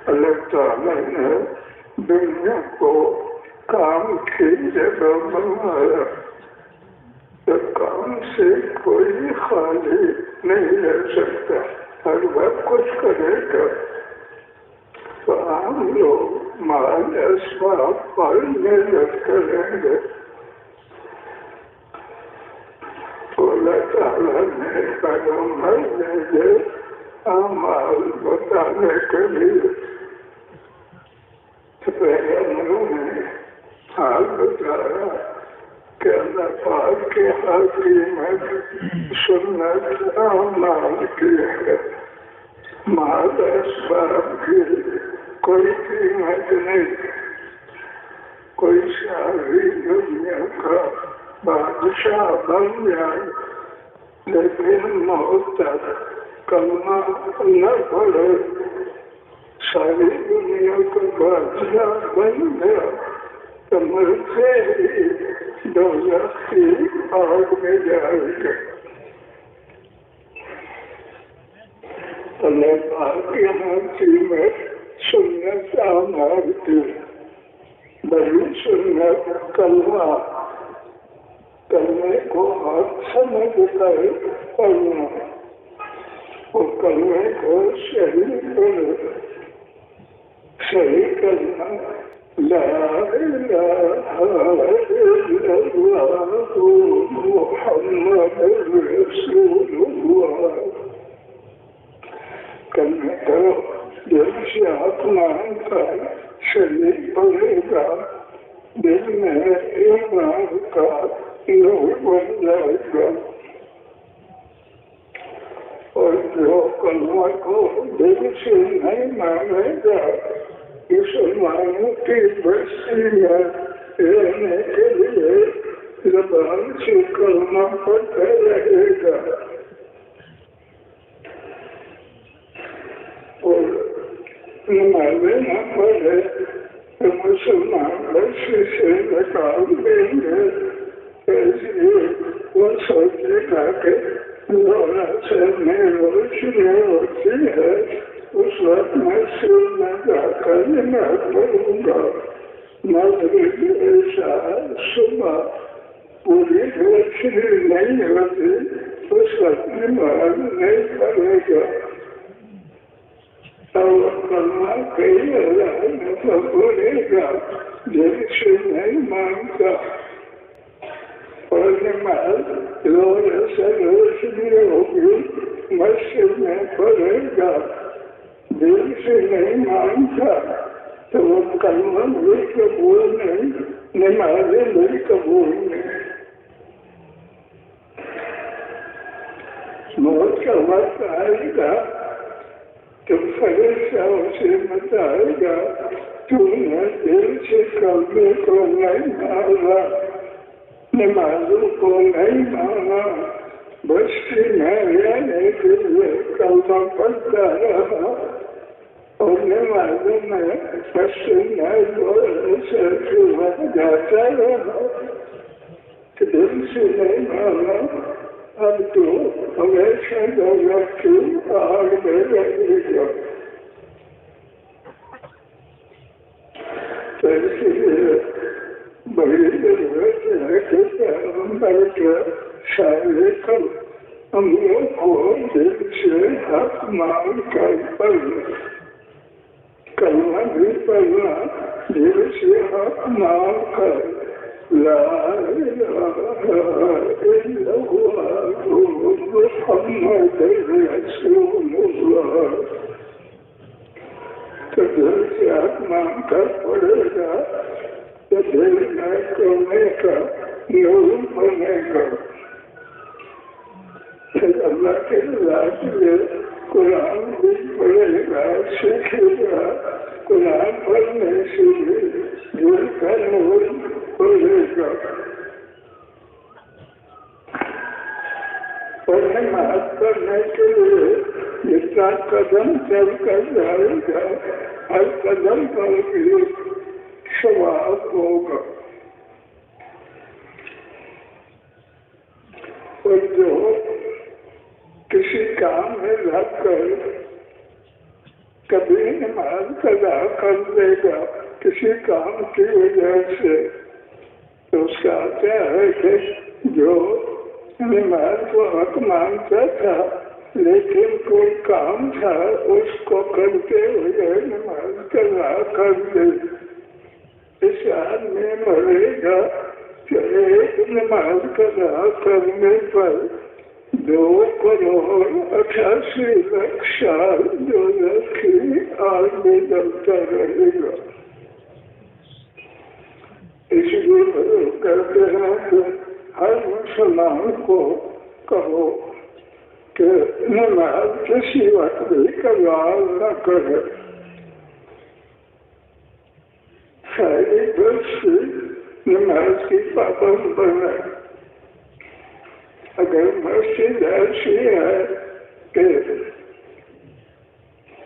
اللہ تعالیٰ نے دنیا کو کام کی جگہ بنایا، تو کام سے کوئی خالی نہیں رہ سکتا، ہر وقت کچھ کرے گا۔ تو ہم لوگ مال اسباب پر محنت کریں گے، تو اللہ تعالیٰ نے پیغمبر بھیجے اعمال بتانے کے لیے۔ پیغمبروں نے حال بتایا کہ اللہ پاک کی ہر قیمت سنت اعمال کی ہے، مال اسباب کی کوئی قیمت نہیں۔ کوئی ساری دنیا کا بادشاہ بن جائے لیکن موت تک کلمہ نہ پڑے، ساری دنیا کا بادشاہ بن گیا تو مرتے ہی دوزخ کی آگ میں جائے گا۔ اللہ پاک یہاں میں سنت اعمال کی بڑی سنت کلمہ، کلمے کو حق سمجھ کر پڑھنا، اور کلمے کو صحیح کرنا، صحیح کرنا لا الہ الا اللہ محمد رسول اللہ۔ کلمے کو دل سے اپمان کر صحیح پڑھے گا، دل میں ایمان کا نور بن جائے گا، اور جو کلمہ کو دل سے نہیں مانے گا مسلمانوں کی بستی میں رہنے کے لیے زبان سے کلمہ پڑھتا رہے گا، اور نمازیں نہ پڑھے تو مسلمان بستی سے نکال دیں گے۔ اس لیے وہ سوچے گا کہ سے میں روشنی ہوتی ہے، اس وقت میں سر میں جا کر نماز پڑھوں گا۔ مغرب عشاء صبح پوری روشنی نہیں ہوتی، اس وقت نماز نہیں پڑھے گا۔ اور کلمہ کئی اللہ نے بولے گا، دل سے نہیں مانتا، اور نماز روز سے روشنی ہوگی، مسجد میں پڑھے گا، دل سے نہیں مانتا تو وہ کلمہ بھی قبول نہیں، نمازیں بھی قبول نہیں۔ موت کا وقت آئے گا تو فرشتہ اسے بتائے گا، تو نے دل سے کلمے کو نہیں مانا، نمازوں کو نہیں مانا، بستی میں رہنے کے لیے کلمہ پڑھتا رہا، اور نمازوں میں جاتا رہا، دل سے نہیں مانا، اب تو ہمیشہ دوزخ کی آگ میں رہے گا۔ تو اس لیے بڑی ضرورت ہے کہ پیغمبر کے سارے ہم لوگ کو دل سے حق مان کر پڑھنا، کلمہ بھی پڑھنا، دل سے حق مان کر لا الہ الا اللہ محمد رسول اللہ، تو دل سے حق مان کر پڑھے گا تو دل میں کرنے کا نور بنے گا، پھر اللہ کے ذریعے قرآن بھی پڑھے گا، سیکھے گا، قرآن پڑھنے سے دل کا نور بڑھے گا، اور نماز پڑھنے کے لیے جتنا قدم چل کر جائے گا ہر قدم پر بھی ثواب ہوگا، اور جو کسی کام میں لگ کر کبھی نماز قضا کر دے گا کسی کام کی وجہ سے، تو اس کا کیا ہے کہ جو نماز کو حق مانتا تھا لیکن کوئی کام تھا اس کو کرتے ہوئے نماز قضا کر دے، اس آدمی مرے گا کہ ایک نماز قضا کرنے پر 2,88,00,000 سال جو رکھی آگ میں جلتا رہے گا، اس لیے کہتے ہیں کہ ہر مسلمان کو کہو کہ نماز کسی وقت بھی قضا نہ کرے، ساری درسی نماز کی پابند بنے، اگر مسجد ایسی ہے کہ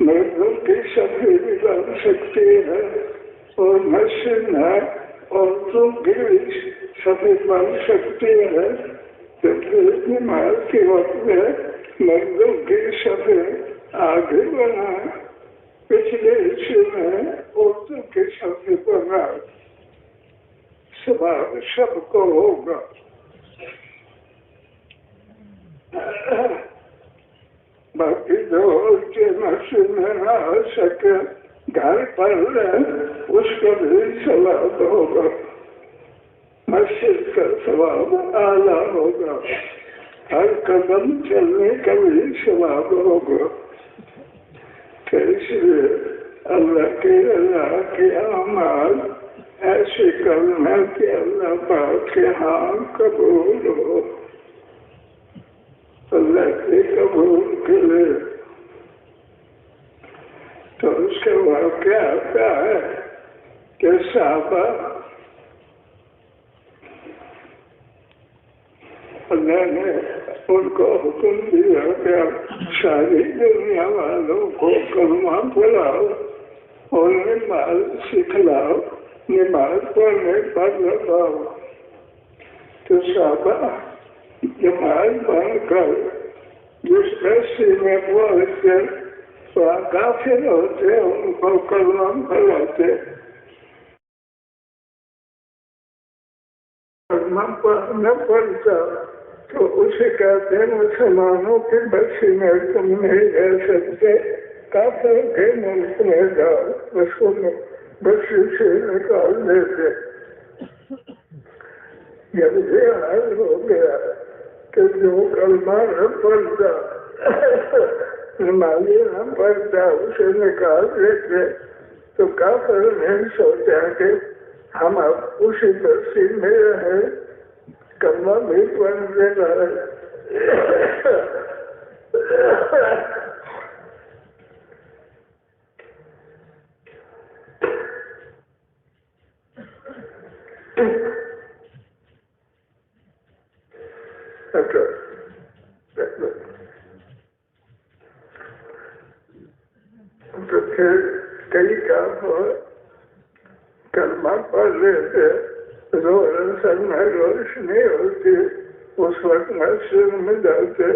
مردوں کی صفائی بھی بن سکتی ہے اور مسجد میں عورتوں کی صفائی بن سکتی ہے، تو پھر نماز کے وقت میں مردوں کی صفائی آگے بنائیں، پچھلے حصے میں عورتوں کی صفائی بنائیں، ثواب سب کو ہوگا۔ باقی جو کے مسجد میں نہ آ سکے گھر پر رہیں اس کا بھی ثواب ہوگا، مسجد کا ثواب اعلیٰ ہوگا، ہر قدم چلنے کا بھی ثواب ہوگا، تو اس لیے اللہ کے اعمال ایسے کرنا کہ اللہ پاک کے ہاں قبول ہو، اللہ کے قبول کے لیے۔ تو اس کے واقعہ آتا ہے کہ صحابہ اللہ نے ان کو حکم دیا کہ ساری دنیا والوں کو کلمہ پڑھاؤ اور نماز سکھلاؤ، نماز پڑھنے پر لگاؤ، تو صحابہ نماز پڑھ کر جس رسی میں پہنچتے وہاں کافر ہوتے ان کو کلمہ پڑھاتے، کلمہ پڑھنا پڑتا تو اسے کہتے ہیں مسلمانوں کے بسی میں تم نہیں رہ سکتے، کافر کے ملک میں جاؤ، اس کو بسی سے نکال دیتے۔ جب یہ حال ہو گیا کہ جو کلمہ نہ پڑھتا نمازی نہ پڑھتا اسے نکال دیتے، تو کافر نے سوچا کہ ہم اب اسی بستی میں رہیں، کلمہ بھی پڑھنے لگے، تو پھر کئی کافر کلمہ پڑھ لیتے، روشن میں روشنی ہوتی، اس وقت مسجد میں جاتے،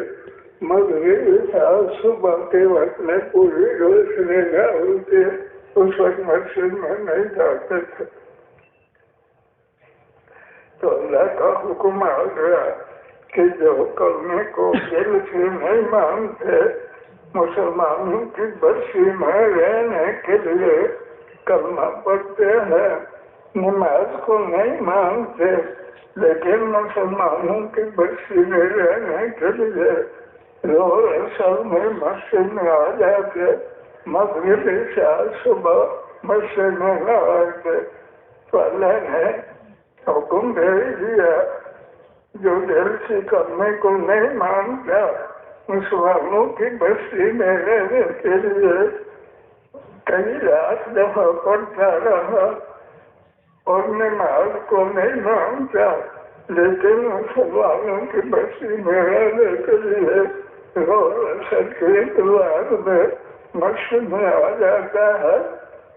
مغرب تھا صبح کے وقت میں پوری روشنی نہ ہوتی، اس وقت مسجد میں نہیں جاتے تھے، تو اللہ کا حکم آ گیا کہ جو کلمے کو دل سے نہیں مانتے مسلمانوں کی بستی میں رہنے کے لیے کلمہ پڑھتے ہیں، نماز کو نہیں مانتے لیکن مسلمانوں کی بستی میں رہنے کے لیے روز اصل میں مسجد میں آ جاتے، مغرب عشاء صبح مسجد میں نہ آتے، تو اللہ نے حکم بھیج دیا جو دل سے کلمے کو نہیں مانتا مسلمانوں کی بستی میں رہنے کے لیے کئی لاکھ دفعہ پڑھتا رہا اور نماز کو نہیں مانتا لیکن مسلمانوں کی بستی میں رہنے کے لیے روز اثر کے بعد میں مسجد میں آ جاتا ہے،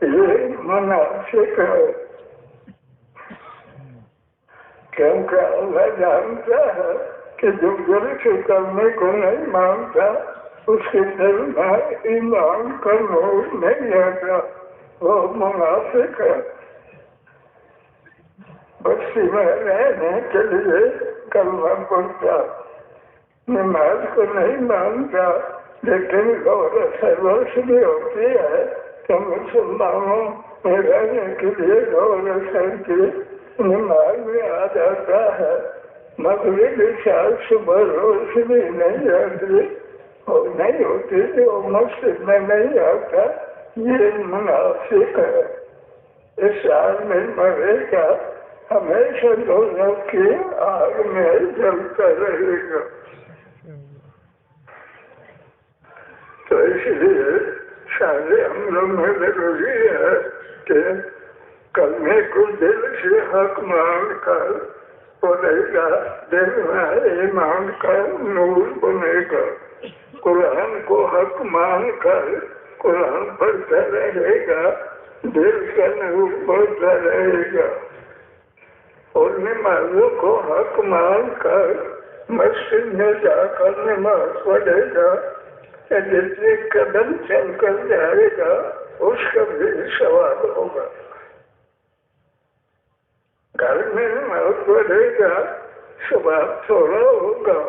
یہ مناسب ہے، کیونکہ اللہ جانتا ہے کہ جو دل سے کلمے کو نہیں مانتا اس کے دل میں ایمان کا نور نہیں آتا، وہ منافق ہے۔ بستی میں رہنے کے لیے کلمہ پڑھتا، نماز کو نہیں مانتا لیکن غور اثر بھی ہوتی ہے کہ مسلمانوں میں رہنے کے لیے غور اثر کی نماز میں آ جاتا ہے، مغرب عشاء صبح روز بھی نہیں آتی اور نہیں ہوتی وہ مسجد میں نہیں آتا، یہ منافق ہے، اس حال میں مرے گا، ہمیشہ لوگوں کی آگ میں جلتا رہے گا۔ تو اس لیے سارے عملوں میں ضروری ہے کہ کلمے کو دل سے حق مان کر پڑھے گا، دل میں ایمان کا نور بنے گا، قرآن کو حق مان کر قرآن پڑھتا رہے گا، دل کا نور بڑھتا رہے گا، اور نمازوں کو حق مان کر مسجد میں جا کر نماز پڑھے گا، جتنے قدم چل کر جائے گا اس کا بھی ثواب ہوگا، گھر میں نماز پڑھے گا ثواب تھوڑا ہوگا،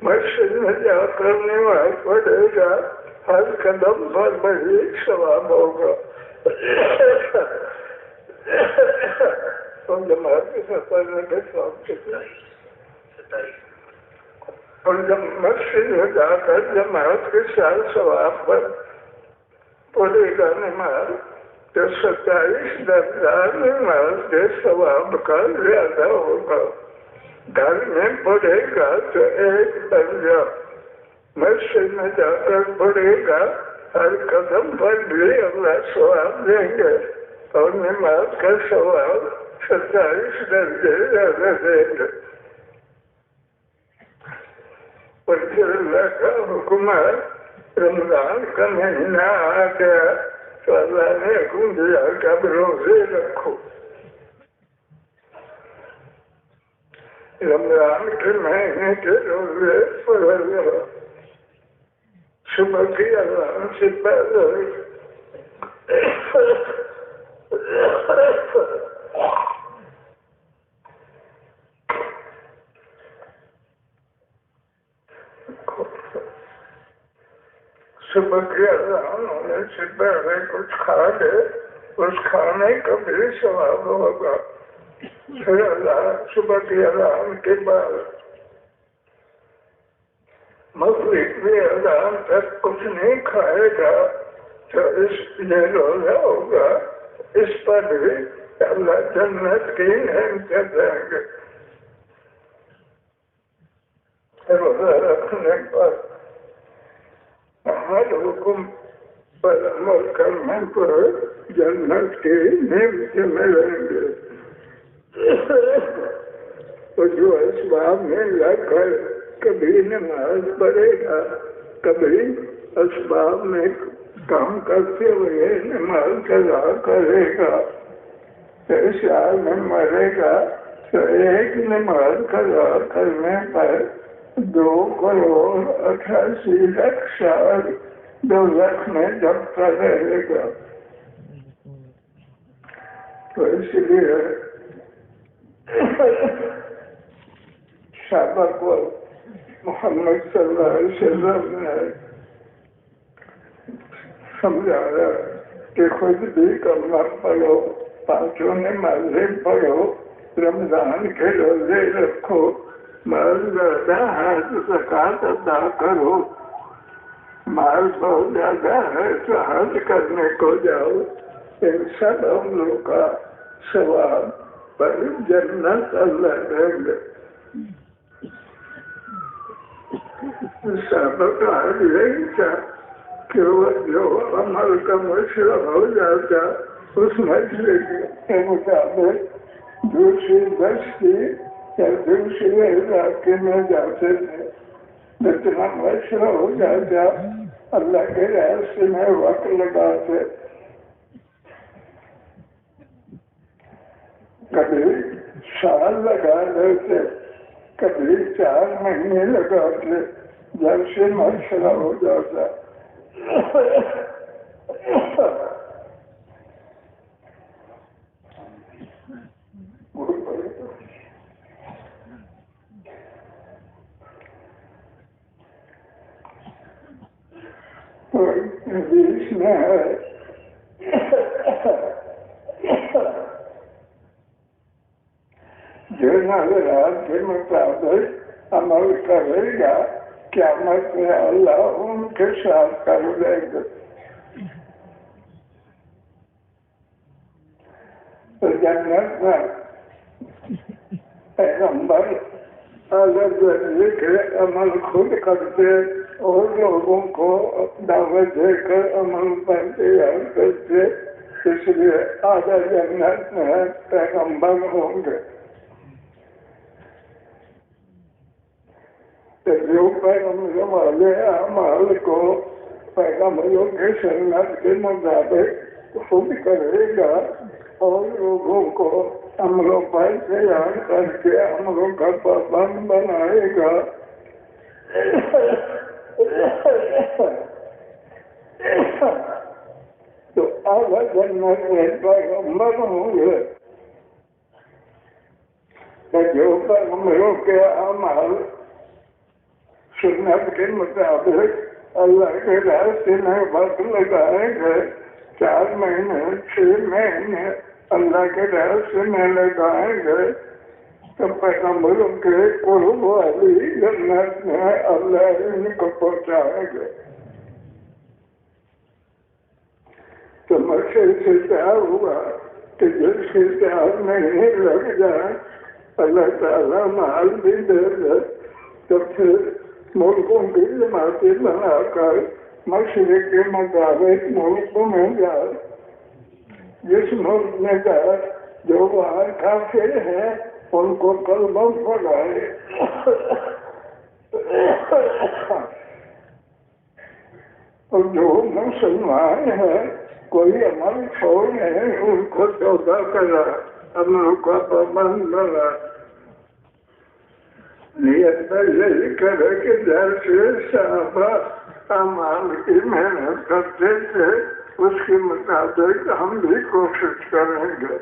مسجد میں جا کر نماز پڑھے گا ہر قدم پر بڑی ثواب ہوگا۔ اور جماعت کے ساتھ پڑھنے کے ثواب کتنا، اور جب مسجد میں جا کر جماعت کے ساتھ ثواب پر پڑھے گا نماز تو 27 درجات نماز کے ثواب کا زیادہ ہوگا، گھر میں پڑھے گا تو 1 درجہ، مسجد میں جا کر پڑھے گا ہر قدم پر بھی اللہ ثواب دیں گے اور نماز کا ثواب 27 درجے زیادہ دیں گے۔ اور پھر اللہ کا حکم ہے، رمضان کا مہینہ آ گیا تو اللہ نے حکم دیا کہ اب روزے رکھو، رمضان کے مہینے کے روزے فرض ہے، صبح کی اذان سے پہلے صبح کی اذان ہونے سے پہلے کچھ کھا لے، اس کھانے کا بھی ثواب ہوگا، پھر صبح کی اذان کے بعد مغرب کی اذان تک کچھ نہیں کھائے گا تو اس یہ روزہ ہوگا، اس پر بھی اللہ جنت کی نعمتیں دیں گے۔ روزہ رکھنے پر ہر حکم پر عمل کرنے پر جنت کی نعمتیں ملیں گے، اور جو اسباب میں لگ کر کبھی نماز پڑھے گا کبھی اسباب میں کام کرتے ہوئے نماز قضا کرے گا، تو اس حال میں مرے گا تو ایک نماز قضا کرنے پر 2,88,00,000 سال دوزخ میں جبتا رہے گا۔ تو اس لیے صحابہ کو محمد صلی اللہ علیہ وسلم نے سمجھایا کہ خود بھی کلمہ پڑھو، پانچوں نمازیں پڑھو، رمضان کے روزے رکھو، مال زیادہ ہے تو زکوٰۃ ادا کرو، مال بہت زیادہ ہے تو حج کرنے کو جاؤ، ان سب عملوں کا ثواب پر جنت اللہ دیں گے۔ سابق حال یہی تھا کہ وہ جو عمل کا مشورہ ہو جاتا اس مشورے کے مطابق دوسری بستی یا دوسرے علاقے میں جاتے تھے، جتنا مشورہ ہو جاتا اللہ کے راستے میں وقت لگاتے، کبھی سال لگا لیتے، کبھی 4 مہینے لگاتے، جب سے مشورہ ہو جاتا۔ تو حدیث میں ہے جو نظرات کے مطابق عمل کرے گا قیامت میں اللہ ان کے ساتھ کر دے گا۔ تو جنت میں پیغمبر اعلیٰ درجے کے عمل خود کرتے اور لوگوں کو دعوت دے کر عمل پر تیار کرتے، اس لیے اعلیٰ جنت میں پیغمبر ہوں گے۔ جو پیغمبر والے اعمال کو پیغمبروں کے سنت کے مطابق خود کرے گا اور لوگوں کو عملوں پر تیار کر کے عملوں کا پابند بنائے گا، تو اعلیٰ جنت میں پیغمبر ہوں گے۔ جو پیغمبروں کے اعمال سنت کے مطابق اللہ کے راستے میں وقت لگائے گئے، 4 مہینے 6 مہینے اللہ کے راستے میں لگائے گئے، تو پیغمبروں کے قرب والی جنت میں اللہ ان کو پہنچائے گا۔ تو مقصد سے کیا ہوا کہ جس کے 4 مہینے لگ جائے اللہ تعالیٰ مال بھی دے دے، تو پھر ملکوں کی جماعتیں بنا کر مشرق کے مطابق ملکوں میں جائے، جس ملک میں جائے جو وہاں کافر ہیں ان کو کلمہ پڑھائے، اور جو مسلمان ہیں کوئی عمل چھوڑے ان کو توبہ کرا، عمل کا پابند بنا، نیت یہی کرے کہ جیسے صحابہ اعمال کی محنت کرتے تھے اس کے مطابق ہم بھی کوشش کریں گے۔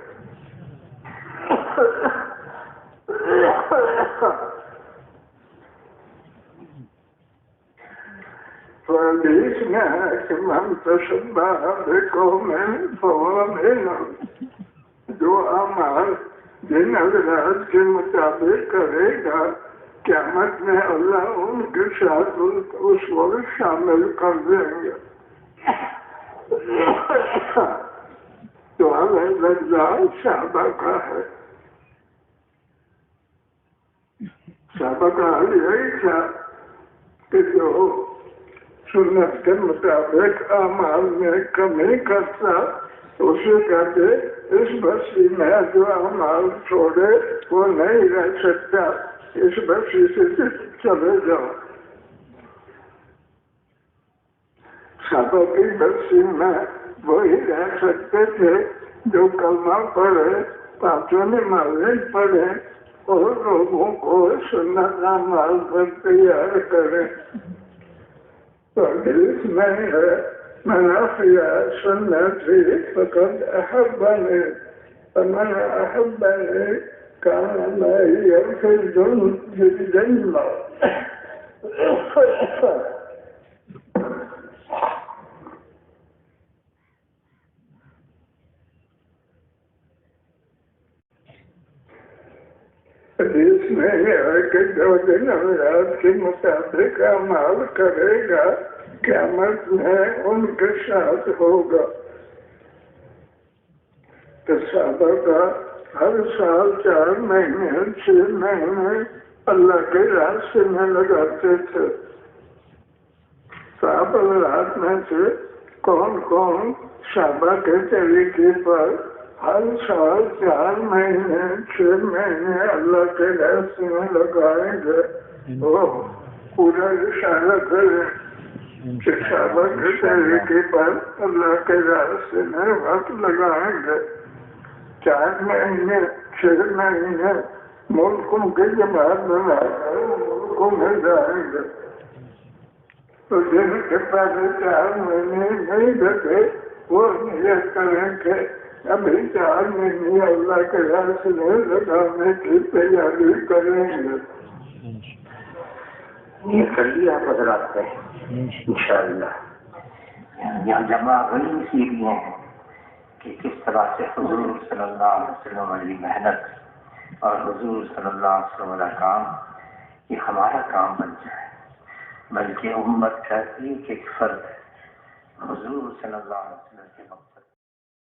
تو حدیث میں ہے کہ من تشبہ بقوم فہو منہم، جو اعمال جن حضرات کے مطابق کرے گا قیامت میں اللہ ان کے ساتھ اس وقت شامل کر دیں گے۔ تو اللہ صحابہ کا ہے، صحابہ کا حال یہی تھا کہ جو سنت کے مطابق اعمال میں کمی کرتا اسے کہتے اس بستی میں جو اعمال چھوڑے وہ نہیں رہ سکتا، اس بستی سے چلے جاؤ۔ صحابہ کی بستی میں وہی رہ سکتے تھے جو کلمہ پڑھے، 5 نمازیں پڑھے اور لوگوں کو سنت اعمال پر تیار کریں۔ تو حدیث میں ہے من احیا سنتی فقد احبنی ومن احبنی كان يرفض بالجنة حدیث میں ہے کہ جو دن اولاد کے مطابق عمل کرے گا قیامت میں ان کے ساتھ ہوگا. تو صحابہ کا ہر سال 4 مہینے 6 مہینے اللہ کے راستے میں لگاتے تھے. صحابہ رات میں سے کون کون صحابہ کے طریقے پر ہر سال 4 مہینے 6 مہینے اللہ کے راستے میں لگائیں گے وہ پورا اشارہ کریں کہ صحابہ کے طریقے پر اللہ کے راستے میں وقت لگائیں گے. 4 مہینے 6 مہینے ملکوں کی جماعت بنا کر ملکوں میں جائیں گے. تو جن کے پاس 4 مہینے نہیں لگے وہ نیت کریں کہ ابھی 4 مہینے اللہ کے راستے میں لگانے کی تیاری کریں گے. یہ کر لیا حضرات کا انشاءاللہ. یہاں جمع غنی سیکھ لیے ہیں کہ کس طرح سے حضور صلی اللہ علیہ وسلم علی محنت اور حضور صلی اللہ علیہ وسلم علیہ کام یہ ہمارا کام بن جائے، بلکہ امت کا ایک فرد حضور صلی اللہ علیہ وسلم کے